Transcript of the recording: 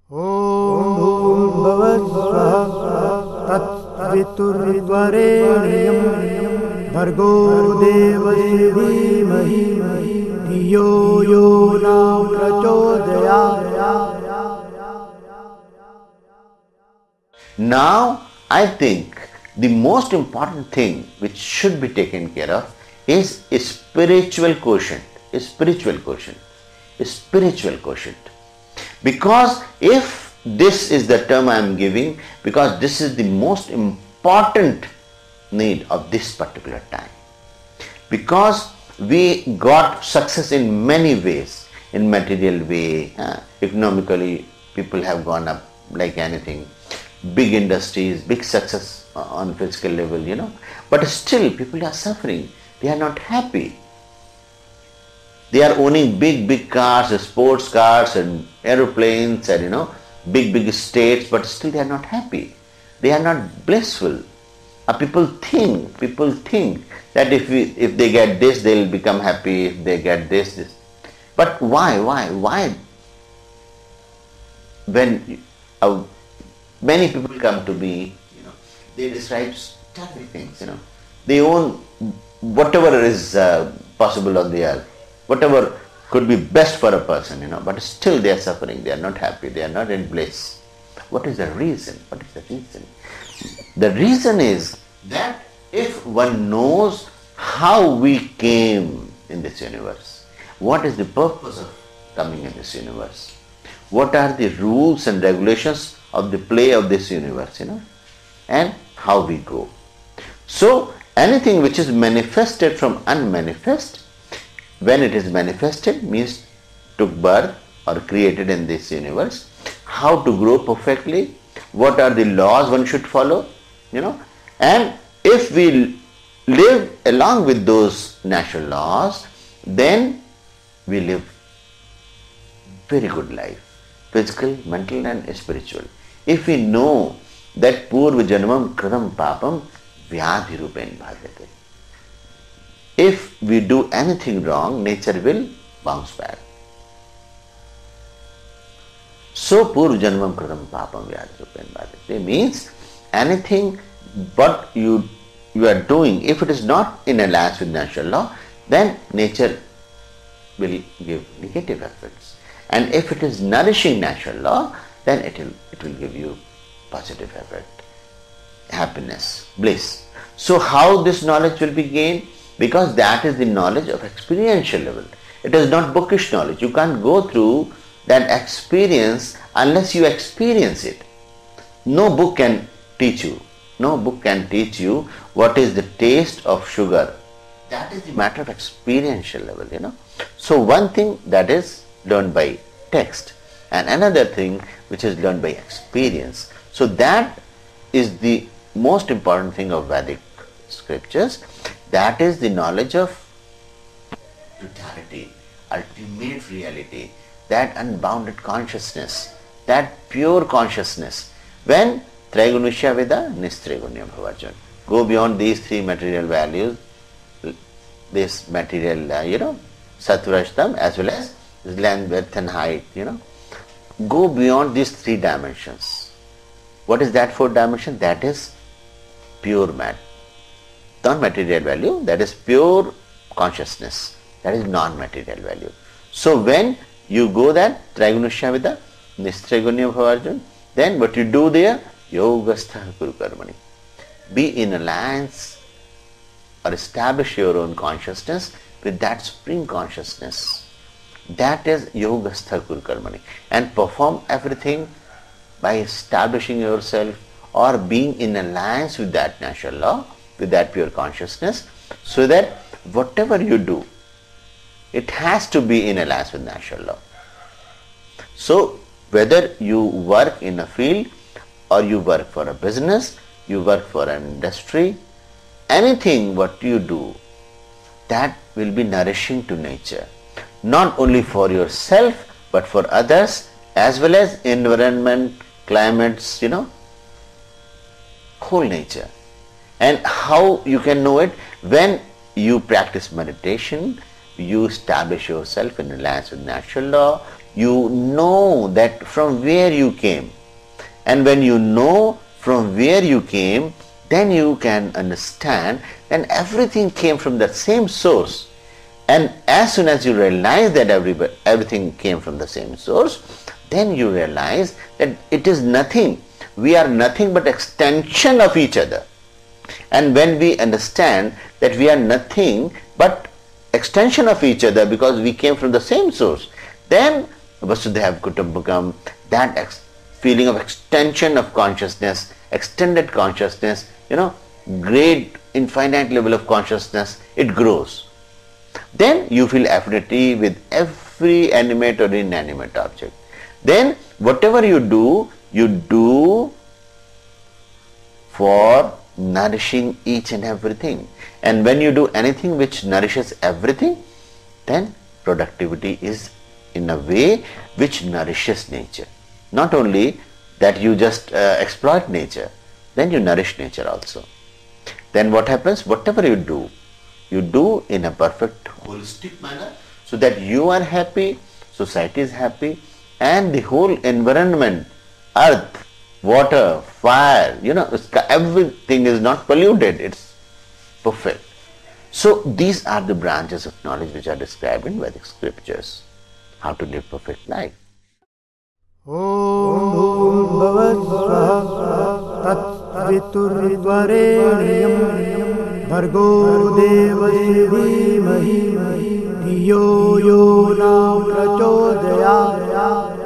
ॐ भूर्भुवस्सुवः तत्सवितुर्वरेण्यं भर्गो देवस्य धीमहि धियो यो न प्रचोदयात्. Now, I think the most important thing which should be taken care of is a spiritual quotient, a spiritual quotient, a spiritual quotient. Because if this is the term I am giving, because this is the most important need of this particular time. Because we got success in many ways, in material way, economically people have gone up like anything, big industries, big success on physical level, but still people are suffering, they are not happy. They are owning big cars, sports cars and aeroplanes and big estates, but still they are not happy. They are not blissful. People think that if they get this, they will become happy. If they get this. But why? When many people come to me, they describe terrible things. They own whatever is possible on the earth, whatever could be best for a person, but still they are suffering, they are not happy, they are not in bliss. What is the reason? The reason is that if one knows how we came in this universe, what is the purpose of coming in this universe, what are the rules and regulations of the play of this universe, and how we go. So anything which is manifested from unmanifest, when it is manifested means took birth or created in this universe, how to grow perfectly, what are the laws one should follow, and if we live along with those natural laws, then we live very good life, physical, mental and spiritual. If we know that purva janmam kritam papam vyadhi rupen bhajate. If we do anything wrong, nature will bounce back. So purva janmam kritam papam vyadhi rupen bhajate means anything what you are doing, if it is not in alliance with natural law, then nature will give negative effects. And if it is nourishing natural law, then it will give you positive effect, happiness, bliss. So how this knowledge will be gained? Because that is the knowledge of experiential level. It is not bookish knowledge. You can't go through that experience unless you experience it. No book can teach you. No book can teach you what is the taste of sugar. That is the matter of experiential level, So one thing that is learned by text and another thing which is learned by experience. So that is the most important thing of Vedic scriptures. That is the knowledge of totality, ultimate reality, that unbounded consciousness, that pure consciousness. When Traigunishya Veda, Nistrigunya Bhavarjan. Go beyond these three material values, this material, Sattva-Rajtam as well as length, width and height, Go beyond these three dimensions. What is that fourth dimension? That is pure matter. Non-material value, that is pure consciousness, that is non-material value. So when you go that Traigunishya Veda, Nistrigunya Bhavarjan, then what you do there? Yogastha Kuru Karmani. Be in alliance or establish your own consciousness with that supreme consciousness. That is Yogastha Kuru Karmani. And perform everything by establishing yourself or being in alliance with that natural law, with that pure consciousness, so that whatever you do, it has to be in alliance with natural law. So whether you work in a field or you work for a business, you work for an industry, anything what you do, that will be nourishing to nature. Not only for yourself, but for others, as well as environment, climates, whole nature. And how you can know it? When you practice meditation, you establish yourself in alliance with natural law, you know that from where you came. And when you know from where you came, then you can understand that everything came from that same source. And as soon as you realize that everything came from the same source, then you realize that it is nothing. We are nothing but extension of each other. And when we understand that we are nothing but extension of each other because we came from the same source, then Vasudhaiva Kutumbakam, that feeling of extension of consciousness, extended consciousness, great infinite level of consciousness, it grows. Then you feel affinity with every animate or inanimate object. Then whatever you do for nourishing each and everything. And when you do anything which nourishes everything, then productivity is in a way which nourishes nature. Not only that you just exploit nature, then you nourish nature also. Then what happens? Whatever you do in a perfect holistic manner, so that you are happy, society is happy, and the whole environment, earth, water, fire, everything is not polluted, it's perfect. So these are the branches of knowledge which are described in Vedic scriptures, how to live perfect life. Om Bhuvasvaha Tat Viturvarenyam Bhargo Devasya Dhimahi Dhiyo Yo Na Prachodayat